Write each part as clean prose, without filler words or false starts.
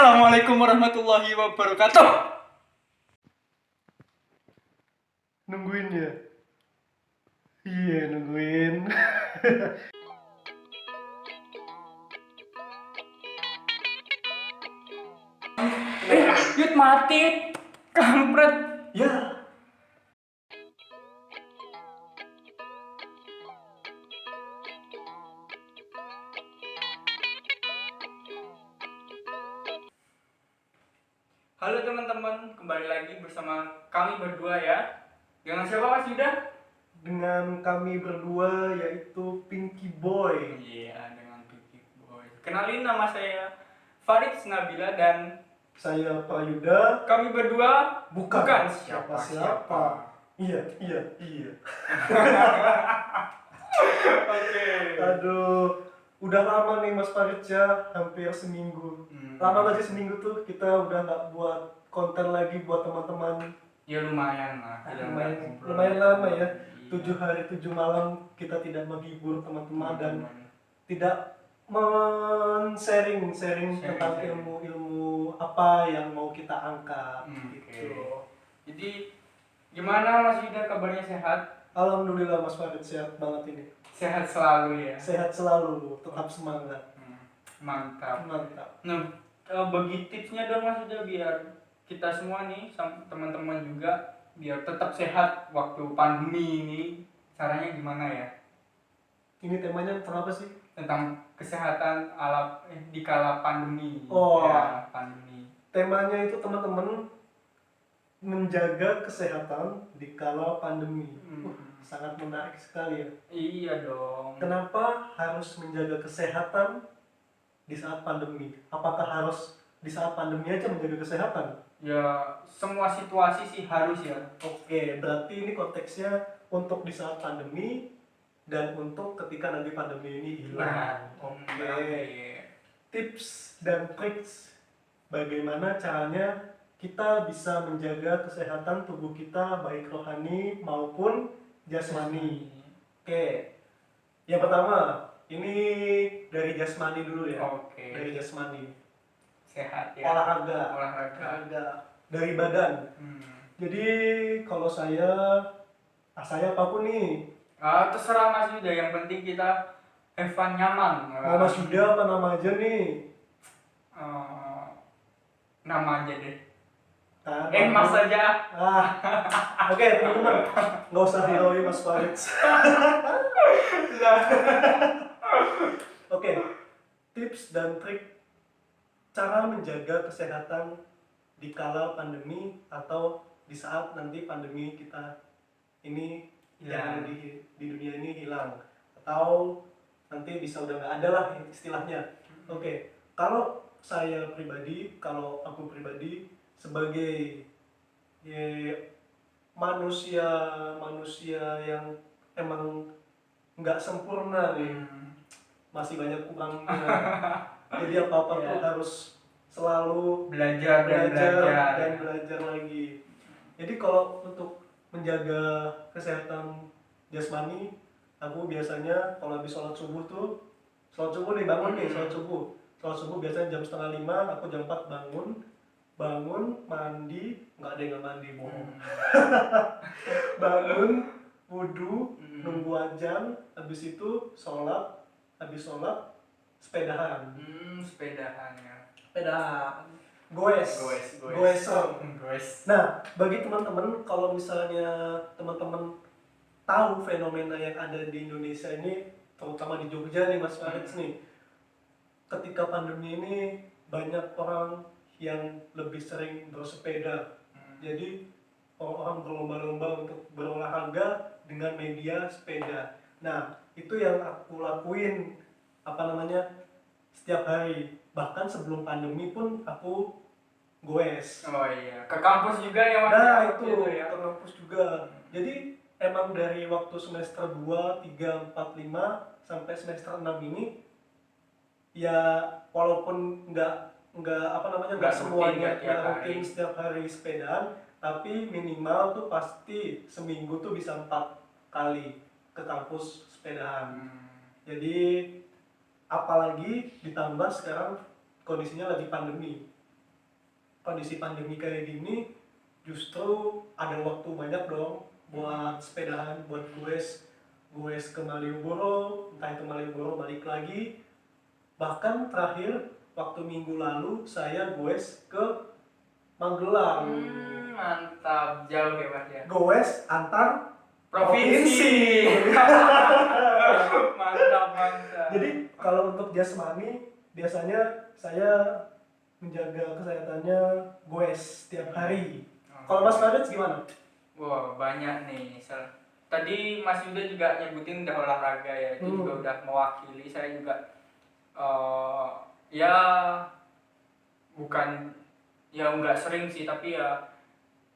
Assalamualaikum warahmatullahi wabarakatuh. Nungguin ya? Iya, nungguin. Yud mati, kampret. Ya, Halo teman-teman, kembali lagi bersama kami berdua ya. Dengan siapa Mas Yuda? dengan kami berdua yaitu Pinky Boy. Iya, dengan Pinky Boy. Kenalin, nama saya Farid Nabila dan Saya Prayuda. kami berdua Bukan siapa-siapa. Iya. Oke. Aduh, udah lama nih Mas Farid ya, hampir seminggu. Lama gak sih seminggu tuh kita udah nggak buat konten lagi buat teman-teman. Ya lumayan lah. Kita nggak ngobrol. Lumayan lama ya. Iya. 7 hari 7 malam kita tidak menghibur teman-teman dan Teman-teman. tidak men-sharing tentang Sharing. ilmu-ilmu apa yang mau kita angkat gitu. Oke. Jadi gimana Mas Yuda, kabarnya sehat? Alhamdulillah Mas Farid sehat banget ini. Sehat selalu ya. Sehat selalu, tetap semangat. Mantap. Mantap. Nah, bagi tipsnya dong Mas Yuda biar kita semua nih teman-teman juga biar tetap sehat waktu pandemi ini. Caranya gimana ya? Ini temanya tentang apa sih? Tentang kesehatan di kala pandemi. Oh. Ya, pandemi. Temanya itu teman-teman menjaga kesehatan di kala pandemi. Sangat menarik sekali ya. Iya dong. Kenapa harus menjaga kesehatan di saat pandemi? Apakah harus di saat pandemi aja menjaga kesehatan? Ya, semua situasi sih harus ya. Oke, berarti ini konteksnya untuk di saat pandemi dan untuk ketika nanti pandemi ini hilang. Oke. Tips dan triks bagaimana caranya kita bisa menjaga kesehatan tubuh kita baik rohani maupun jasmani. Oke. Yang pertama, ini dari jasmani dulu ya. Oke. Dari jasmani. Sehat ya. Olahraga dari badan. Jadi kalau saya apapun nih. Terserah Mas Yuda, yang penting kita have fun, nyaman. Mau Mas Yuda apa nama aja nih? Nama aja deh. Mas. Mas aja. Oke, teman-teman, nggak usah hirauin Mas Farid. Oke, tips dan trik cara menjaga kesehatan di kala pandemi atau di saat nanti pandemi kita ini yang di dunia ini hilang atau nanti bisa udah nggak ada lah istilahnya. Oke, kalau aku pribadi sebagai manusia yang emang nggak sempurna nih, masih banyak kurangnya. Jadi apa-apa tuh harus selalu Belajar dan belajar lagi. Jadi kalau untuk menjaga kesehatan jasmani, aku biasanya kalau habis sholat subuh nih bangun nih, sholat subuh biasanya jam 4:30, aku jam 4 bangun mandi, nggak ada yang nggak mandi, bohong. Bangun, wudhu, nunggu azan, habis itu habis sholat sepedahan. Sepedahan ya. Goes. Nah, bagi teman-teman, kalau misalnya teman-teman tahu fenomena yang ada di Indonesia ini, terutama di Jogja nih Mas Farid nih, ketika pandemi ini banyak orang yang lebih sering bersepeda. Jadi orang berlomba-lomba untuk berolahraga dengan media sepeda. Nah, itu yang aku lakuin setiap hari. Bahkan sebelum pandemi pun aku goes. Oh iya, ke kampus juga ya Mas? Nah itu, ya? ke kampus juga. Jadi emang dari waktu semester 2, 3, 4, 5 sampai semester 6 ini ya walaupun nggak semuanya rutin setiap hari sepedaan, tapi minimal tuh pasti seminggu tuh bisa 4 kali ke kampus sepedaan. Jadi apalagi ditambah sekarang kondisinya lagi pandemi. kondisi pandemi kayak gini justru ada waktu banyak dong buat sepedaan, buat goes ke Malioboro, entah itu Malioboro balik lagi. Bahkan terakhir waktu minggu lalu saya goes ke Magelang. Mantap, jauh ya Mas ya. Goes antar Provinsi. Mantap. Jadi kalau untuk jasmani biasanya saya menjaga kesehatannya goes tiap hari. Kalau Mas Farid gimana? Wah, banyak nih. Tadi Mas Yuda juga nyebutin udah olahraga ya, itu juga udah mewakili. Saya juga ya bukan ya nggak sering sih, tapi ya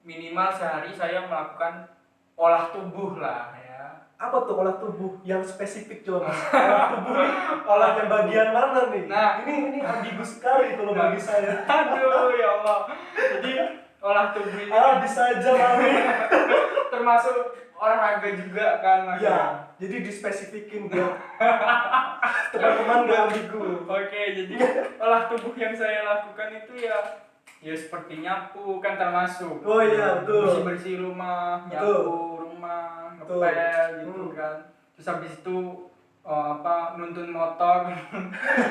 minimal sehari saya melakukan olah tubuh lah ya. Apa tuh olah tubuh yang spesifik coba Mas? Olah tubuh nih, olahnya bagian mana nih? Nah, ini ambigu sekali kalau bagi saya. Aduh ya Allah. Jadi olah tubuh ini Bisa aja Mami. termasuk olahraga juga kan Mas? Ya, jadi dispesifikin biar teman-teman gak ambigu. Oke, jadi olah tubuh yang saya lakukan itu ya seperti nyapu kan termasuk. Oh iya, betul. Bersih rumah, Betul. nyapu rumah, Betul. ngepel gitu kan. Terus habis itu nuntun motor.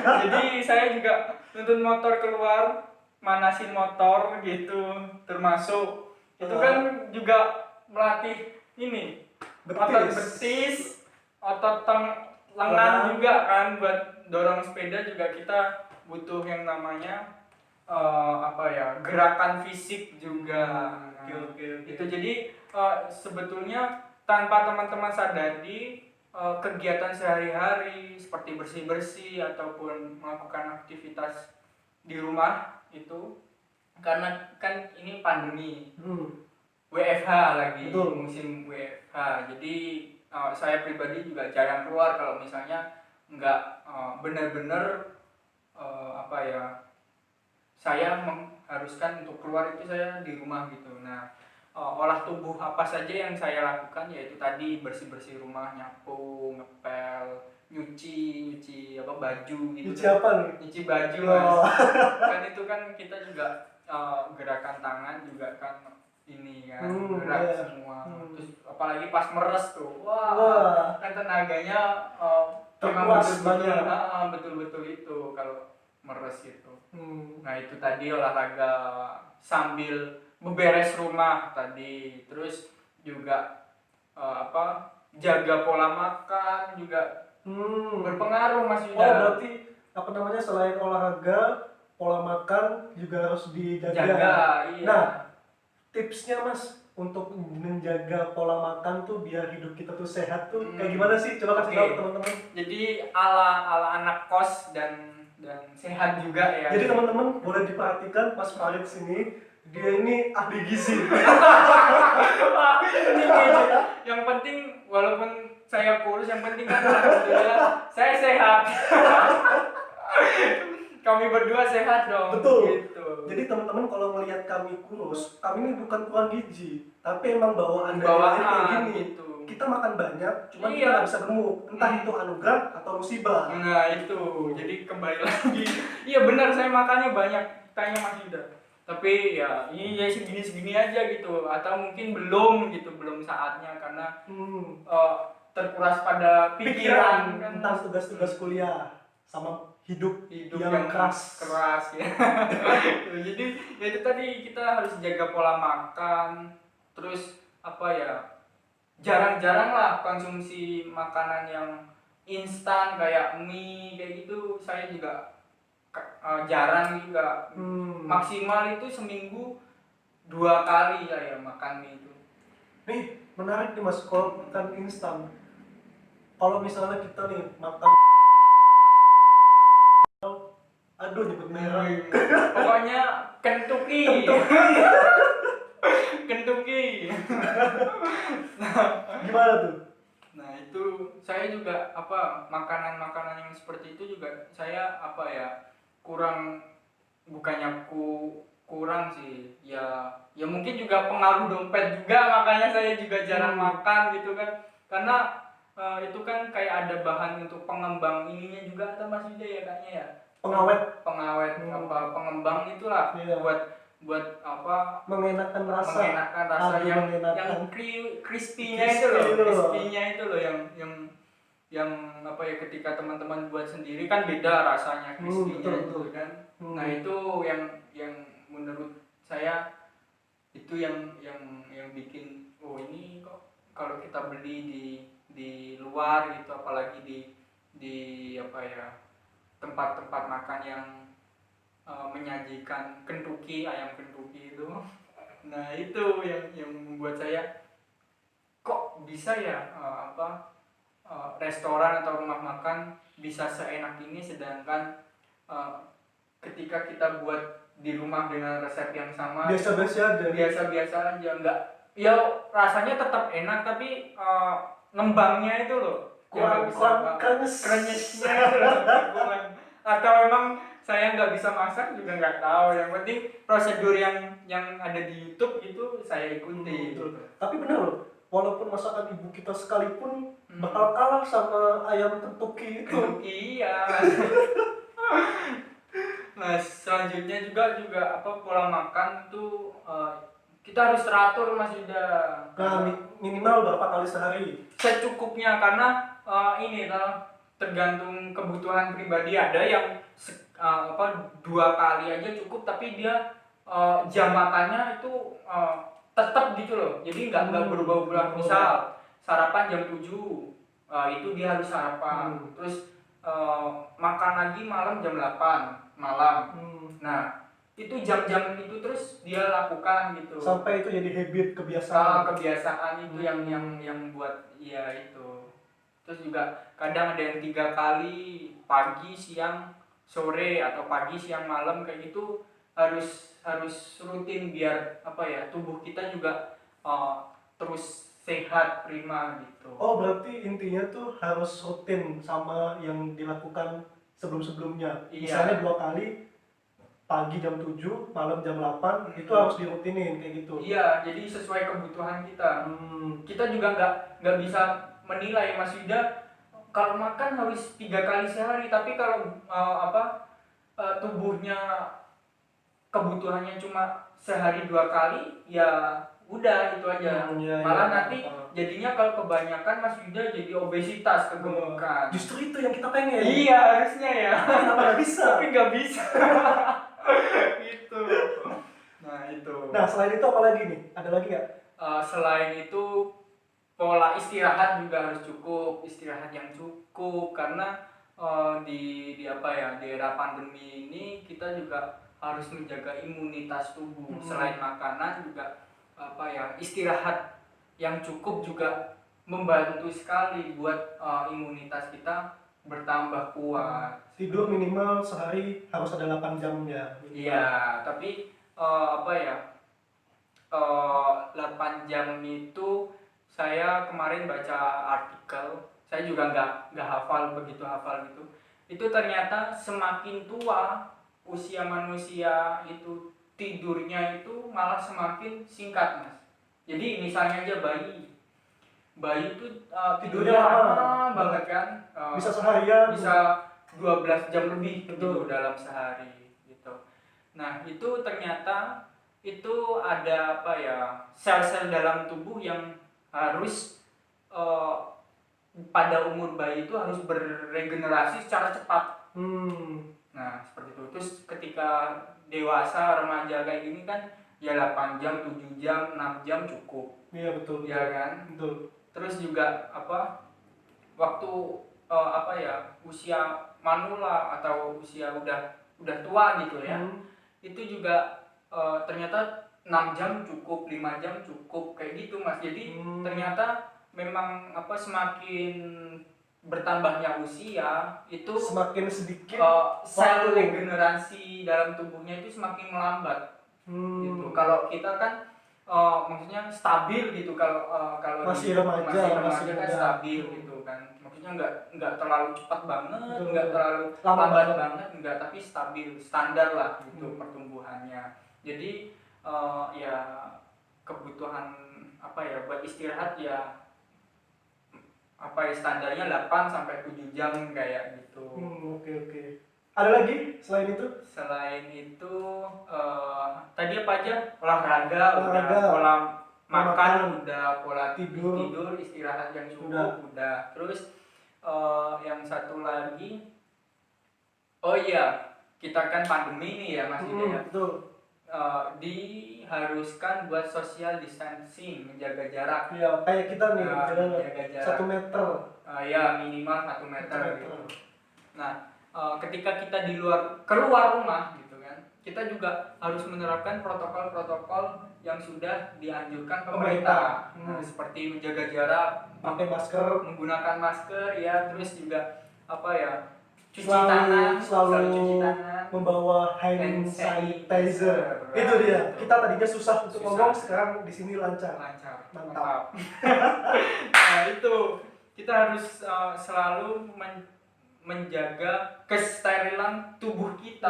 Jadi saya juga nuntun motor keluar, manasin motor gitu, termasuk itu kan juga melatih ini otot betis, otot lengan juga kan. Buat dorong sepeda juga kita butuh yang namanya gerakan fisik juga. Oke. Itu jadi sebetulnya tanpa teman-teman sadari kegiatan sehari-hari seperti bersih-bersih ataupun melakukan aktivitas di rumah itu, karena kan ini pandemi, WFH lagi. Betul. Musim WFH, jadi saya pribadi juga jarang keluar kalau misalnya nggak benar-benar saya mengharuskan untuk keluar, itu saya di rumah gitu. Nah, olah tubuh apa saja yang saya lakukan yaitu tadi bersih-bersih rumah, nyapu, ngepel, nyuci baju gitu. Nyuci apa nih? Nyuci baju Mas. Kan itu kan kita juga gerakan tangan juga kan ini kan gerak semua. Terus apalagi pas meres tuh. Wah. Kan tenaganya betul-betul itu kalau meres itu. Nah, itu tadi olahraga sambil beberes rumah tadi. Terus juga jaga pola makan juga berpengaruh Mas Yuda. Berarti selain olahraga, pola makan juga harus dijaga. Iya. Nah, tipsnya Mas untuk menjaga pola makan tuh biar hidup kita tuh sehat tuh kayak gimana sih? Coba kasih tahu teman-teman. Jadi ala anak kos dan sehat juga ya. Jadi teman-teman boleh diperhatikan Mas Farid sini, dia ini ahli gizi. Yang penting walaupun saya kurus, yang penting kan alhamdulillah saya sehat. Kami berdua sehat dong. Betul. Gitu. Jadi teman-teman kalau melihat kami kurus, kami ini bukan kurang gizi, tapi emang bawaan kayak gini. Gitu. Kita makan banyak, cuma kita nggak bisa gemuk. Entah itu anugerah atau musibah. Nah itu, jadi kembali lagi. Iya benar, saya makannya banyak. Tanya Mas Yuda. Tapi ya ini ya segini aja gitu. Atau mungkin belum saatnya karena terkuras pada pikiran kan, tentang tugas-tugas kuliah sama hidup yang keras ya. Jadi ya itu tadi, kita harus jaga pola makan. Terus jarang-jarang lah konsumsi makanan yang instan kayak mie kayak gitu. Saya juga jarang juga. Maksimal itu seminggu 2 kali saya makan mie itu. Nih menarik nih Mas, kalau makan instan. Kalau misalnya kita nih makan, aduh nyebut merah. Pokoknya Kentucky. Gimana tuh? Nah itu saya juga makanan yang seperti itu juga saya kurang sih ya mungkin juga pengaruh dompet juga, makanya saya juga jarang makan gitu kan, karena itu kan kayak ada bahan untuk pengembang ininya juga, ada Mas Yuda ya kayaknya ya, pengawet pengembang itulah. Buat buat apa mengenakan rasa yang mengenakan crispy-nya itu loh yang apa ya, ketika teman-teman buat sendiri kan beda rasanya crispy-nya itu kan. Nah itu yang menurut saya itu yang bikin ini kok kalau kita beli di luar gitu, apalagi di apa ya, tempat-tempat makan yang menyajikan ayam Kentucky itu. Nah itu yang membuat saya kok bisa ya restoran atau rumah makan bisa seenak ini, sedangkan ketika kita buat di rumah dengan resep yang sama biasa-biasa aja, enggak ya rasanya tetap enak, tapi ngembangnya itu loh kurang krenyesnya itu loh kurang. Atau memang saya nggak bisa masak juga nggak tahu, yang penting prosedur yang ada di YouTube itu saya ikuti. Tapi benar loh, walaupun masakan ibu kita sekalipun bakal kalah sama ayam Kentucky itu. Iya. Nah selanjutnya juga pola makan tuh kita harus teratur Mas Yuda. Nah minimal berapa kali sehari? Secukupnya, karena tergantung kebutuhan pribadi. Ada yang 2 kali aja cukup, tapi dia jam makannya itu tetap gitu loh, jadi nggak berubah-ubah. Misal sarapan jam 7, itu dia harus sarapan. Terus makan lagi malam jam 8 malam. Nah itu jam-jam itu terus dia lakukan gitu sampai itu jadi habit, kebiasaan itu yang buat ya itu. Terus juga kadang ada yang 3 kali, pagi siang sore atau pagi siang malam, kayak gitu harus rutin biar tubuh kita juga terus sehat prima gitu. Oh berarti intinya tuh harus rutin sama yang dilakukan sebelumnya. Misalnya 2 kali, pagi jam 7, malam jam 8, itu harus dirutinin kayak gitu. Iya, jadi sesuai kebutuhan kita. Kita juga nggak bisa menilai Mas Yuda kalau makan harus 3 kali sehari, tapi kalau tubuhnya kebutuhannya cuma sehari 2 kali, ya udah itu aja. Malah nanti jadinya kalau kebanyakan Mas Yuda jadi obesitas, kegemukan. Justru itu yang kita pengen. Iya harusnya ya. Kenapa nggak bisa? Tapi nggak bisa. Gitu. Nah itu. Nah selain itu apa lagi nih? Ada lagi nggak? Selain itu pola istirahat juga harus cukup, istirahat yang cukup, karena di era pandemi ini kita juga harus menjaga imunitas tubuh. Selain makanan juga istirahat yang cukup juga membantu sekali buat imunitas kita bertambah kuat. Tidur minimal sehari harus ada 8 jam ya. Iya, tapi 8 jam itu saya kemarin baca artikel, saya juga nggak begitu hafal gitu. Itu ternyata semakin tua usia manusia itu tidurnya itu malah semakin singkat Mas. Jadi misalnya aja bayi itu tidurnya lama banget kan, bisa seharian, bisa 12 jam lebih gitu dalam sehari gitu. Nah itu ternyata itu ada sel-sel dalam tubuh yang harus pada umur bayi itu harus beregenerasi secara cepat. Nah seperti itu. Terus ketika dewasa remaja kayak gini kan ya 8 jam, 7 jam, 6 jam cukup. Iya betul. Ya kan? Betul. Terus juga waktu usia manula atau usia udah tua gitu ya. Itu juga ternyata 6 jam cukup, 5 jam cukup kayak gitu Mas. Jadi ternyata memang semakin bertambahnya usia itu semakin sedikit sel regenerasi dalam tubuhnya itu semakin melambat. Gitu. Kalau kita kan maksudnya stabil gitu, kalau masih remaja kan stabil gitu kan, maksudnya nggak terlalu cepat banget, nggak terlalu lambat banget, nggak, tapi stabil, standar lah gitu pertumbuhannya. Jadi ya kebutuhan buat istirahat ya standarnya 8 sampai 7 jam kayak gitu. Oke. Ada lagi selain itu? Selain itu tadi apa aja? Olahraga, udah, Olahraga, pola makan makan, udah, pola tidur, tidur, istirahat yang cukup udah. Terus yang satu lagi, oh iya, kita kan pandemi nih ya Mas Yuda ya. betul. Diharuskan buat social distancing, menjaga jarak. Iya, kayak kita nih, jalan Menjaga jarak. 1 meter. Ya minimal 1 meter 1 meter. gitu. Nah, ketika kita keluar rumah gitu kan, kita juga harus menerapkan protokol-protokol yang sudah dianjurkan pemerintah. Nah, seperti menjaga jarak, pakai masker, menggunakan masker ya, terus juga apa ya, cuci selalu tangan, cuci tangan, membawa hand sanitizer. Itu dia. Kita tadinya susah untuk ngomong, sekarang di sini lancar. Mantap. Nah, itu kita harus selalu menjaga kesterilan tubuh kita.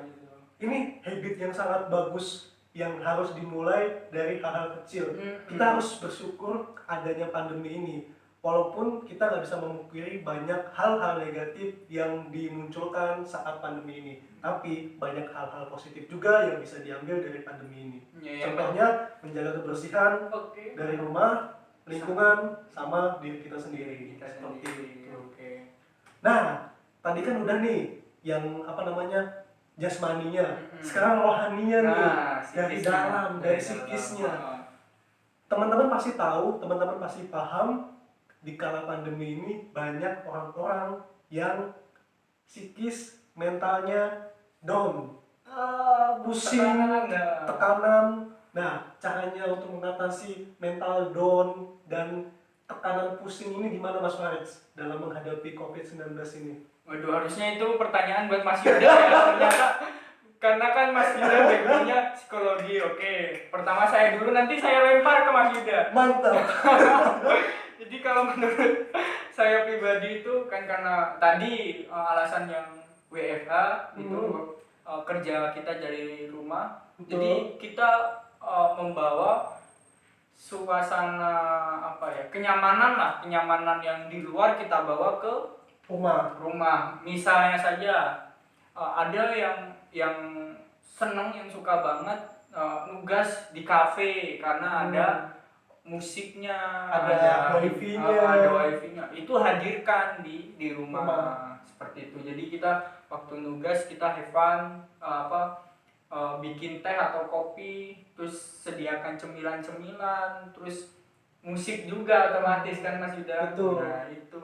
Gitu. Ini habit yang sangat bagus yang harus dimulai dari hal-hal kecil. Kita harus bersyukur adanya pandemi ini. Walaupun kita nggak bisa memungkiri banyak hal-hal negatif yang dimunculkan saat pandemi ini, tapi banyak hal-hal positif juga yang bisa diambil dari pandemi ini. Contohnya menjaga kebersihan dari rumah, lingkungan, sama diri kita sendiri. Seperti itu. Nah, tadi kan udah nih yang jasmaninya. Sekarang rohaninya nih, dari dalam, dari psikisnya. Teman-teman pasti tahu, teman-teman pasti paham. Di kala pandemi ini banyak orang-orang yang psikis mentalnya down, pusing, tekanan. Nah, caranya untuk mengatasi mental down dan tekanan pusing ini gimana Mas Faris dalam menghadapi COVID-19 ini? Waduh, harusnya itu pertanyaan buat Mas Yuda ya, ternyata. Karena kan Mas Yuda backgroundnya psikologi, oke. Pertama saya dulu, nanti saya lempar ke Mas Yuda. Mantap. Jadi kalau menurut saya pribadi itu kan karena tadi alasan yang WFH itu kerja kita dari rumah. Jadi kita membawa suasana kenyamanan yang di luar kita bawa ke rumah. Misalnya saja ada yang seneng, yang suka banget nugas di kafe karena ada musiknya, ada wifi-nya, itu hadirkan di rumah. Seperti itu. Jadi kita waktu nugas kita have fun, bikin teh atau kopi, terus sediakan cemilan-cemilan, terus musik juga otomatis kan Mas Yuda. Nah itu.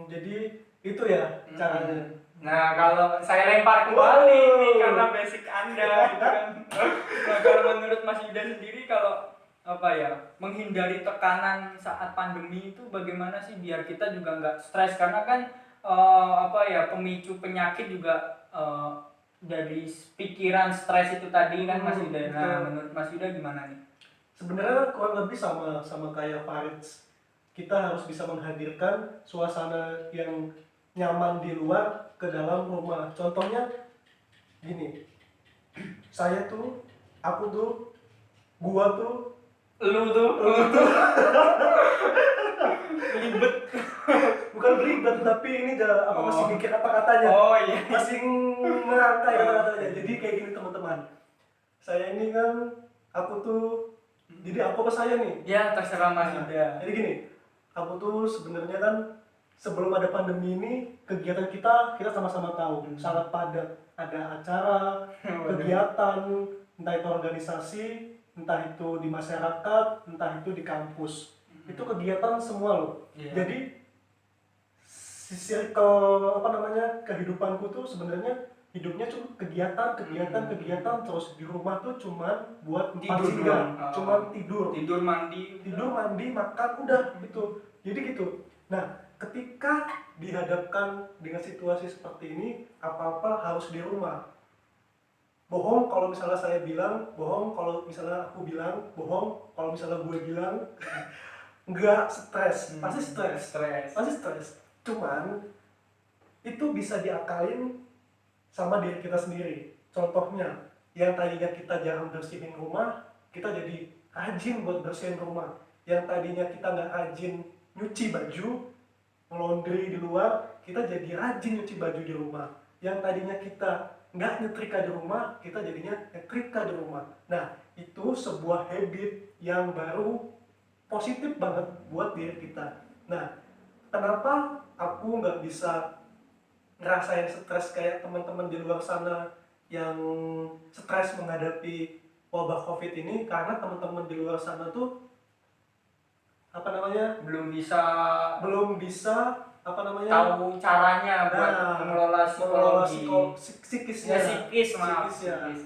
Jadi itu ya caranya. Nah kalau saya lempar kembali nih karena basic Anda gitu kan. Nah, kalau menurut Mas Yuda sendiri, kalau menghindari tekanan saat pandemi itu bagaimana sih biar kita juga nggak stres, karena kan pemicu penyakit juga dari pikiran stres itu tadi kan Mas Yuda. Nah menurut Mas Yuda gimana nih? Sebenarnya kurang lebih sama kayak Farid. Kita harus bisa menghadirkan suasana yang nyaman di luar ke dalam rumah. Contohnya gini, gua tuh lu tuh ribet. Bukan ribet, tapi ini masih mikir kata-katanya. Iya. Masih merangkai kata-katanya. Jadi kayak gini teman-teman. Saya ini kan jadi aku apa saya nih? Ya terserah Mas Yuda. Jadi gini, aku tuh sebenarnya kan sebelum ada pandemi ini kegiatan kita sama-sama tahu sangat padat. Ada acara, kegiatan, entah itu organisasi, entah itu di masyarakat, entah itu di kampus. Itu kegiatan semua loh. Jadi circle kehidupanku tuh sebenarnya hidupnya cuma kegiatan terus. Di rumah tuh cuma buat tidur, mandi, makan, udah gitu. Jadi gitu. Nah, ketika dihadapkan dengan situasi seperti ini, apa-apa harus di rumah. Bohong kalau misalnya saya bilang, bohong kalau misalnya aku bilang, bohong kalau misalnya gue bilang. Enggak stres, pasti stres. Cuman itu bisa diakalin sama diri kita sendiri. Contohnya, yang tadinya kita jarang bersihin rumah, kita jadi rajin buat bersihin rumah. Yang tadinya kita nggak rajin nyuci baju, laundry di luar, kita jadi rajin nyuci baju di rumah. yang tadinya kita nggak nyetrika di rumah, kita jadinya nyetrika di rumah. Nah, itu sebuah habit yang baru positif banget buat diri kita. Nah, kenapa aku nggak bisa ngerasain stres kayak teman-teman di luar sana yang stres menghadapi wabah COVID ini? Karena teman-teman di luar sana tuh apa namanya belum bisa belum bisa apa namanya tahu caranya buat Nah, mengelola mengelola psikologi. psikisnya, Ya, psikis, maaf. psikisnya. Psikis.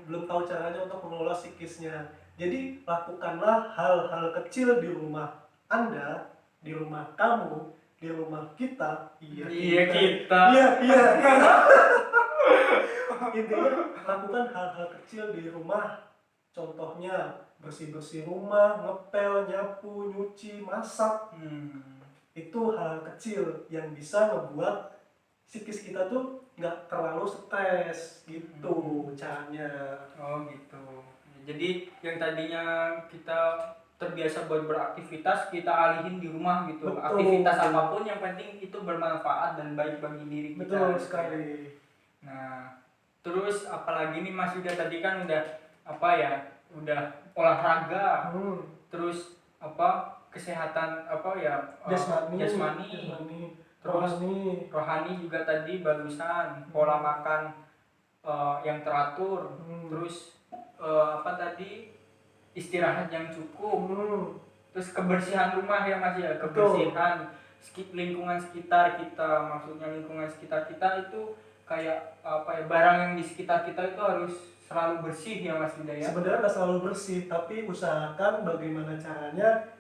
Belum tahu caranya untuk mengelola psikisnya. Jadi lakukanlah hal-hal kecil di rumah Anda, di rumah kamu, di rumah kita. Iya, kita. Iya. Intinya lakukan hal-hal kecil di rumah. Contohnya bersih-bersih rumah, ngepel, nyapu, nyuci, masak. Itu hal kecil yang bisa membuat psikis kita tuh nggak terlalu stres gitu caranya. Oh gitu. Jadi yang tadinya kita terbiasa buat beraktivitas, kita alihin di rumah gitu. Betul. Aktivitas apapun yang penting itu bermanfaat dan baik bagi diri kita. Betul sekali. Nah, terus apalagi nih Mas Yuda, tadi kan udah apa ya? Udah olahraga. Terus apa? Kesehatan apa ya? Jasmani. Terus rohani juga tadi barusan, pola makan yang teratur. Terus apa tadi, istirahat yang cukup. Terus kebersihan rumah ya Mas ya, kebersihan lingkungan sekitar kita. Maksudnya lingkungan sekitar kita itu kayak apa ya, barang yang di sekitar kita itu harus selalu bersih ya Mas Yuda ya. Sebenarnya nggak selalu bersih, tapi usahakan bagaimana caranya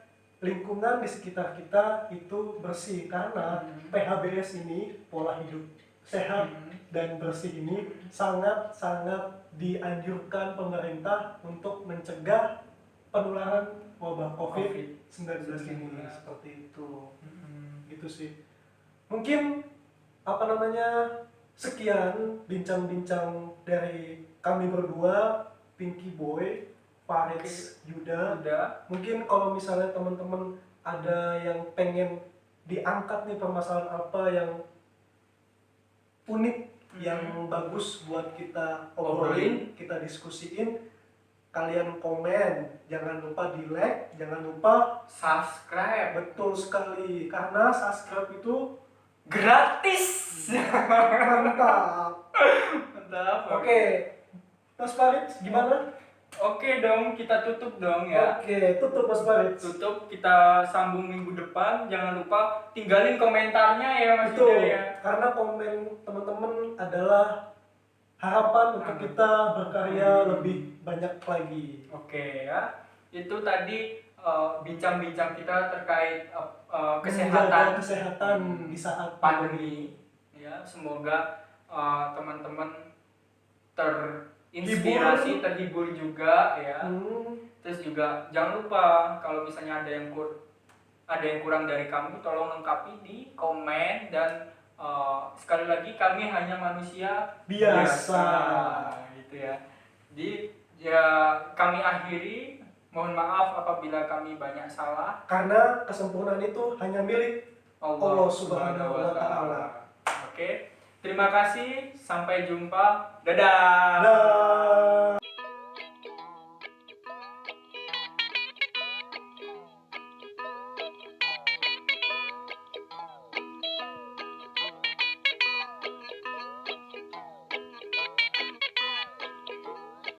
lingkungan di sekitar kita itu bersih, karena PHBS ini, pola hidup sehat dan bersih ini sangat-sangat dianjurkan pemerintah untuk mencegah penularan wabah COVID-19 ini. Seperti itu. Gitu sih. Mungkin apa namanya, sekian bincang-bincang dari kami berdua, Pinky Boy, Faris, Yuda. Mungkin kalau misalnya teman-teman ada yang pengen diangkat nih permasalahan apa yang unik, yang bagus buat kita obrolin, kita diskusiin, kalian komen, jangan lupa di like, jangan lupa subscribe. Betul sekali, karena subscribe itu gratis. Mantap. Oke, Mas Farid gimana? Oke dong, kita tutup dong ya. Oke, tutup Mas Farid. Tutup, kita sambung minggu depan. Jangan lupa tinggalin komentarnya ya Mas Betul, Yuda ya. karena komen teman-teman adalah harapan untuk kita berkarya lebih banyak lagi. Oke ya, itu tadi bincang-bincang kita terkait Menjaga kesehatan kesehatan di saat pandemi. Ya, semoga teman-teman terinspirasi, terhibur juga ya. Terus juga jangan lupa kalau misalnya ada yang kurang dari kami, tolong lengkapi di komen. Dan sekali lagi, kami hanya manusia biasa gitu ya. Jadi ya kami akhiri, mohon maaf apabila kami banyak salah, karena kesempurnaan itu hanya milik Allah Subhanahu wa Ta'ala. Oke, terima kasih, sampai jumpa, dadah.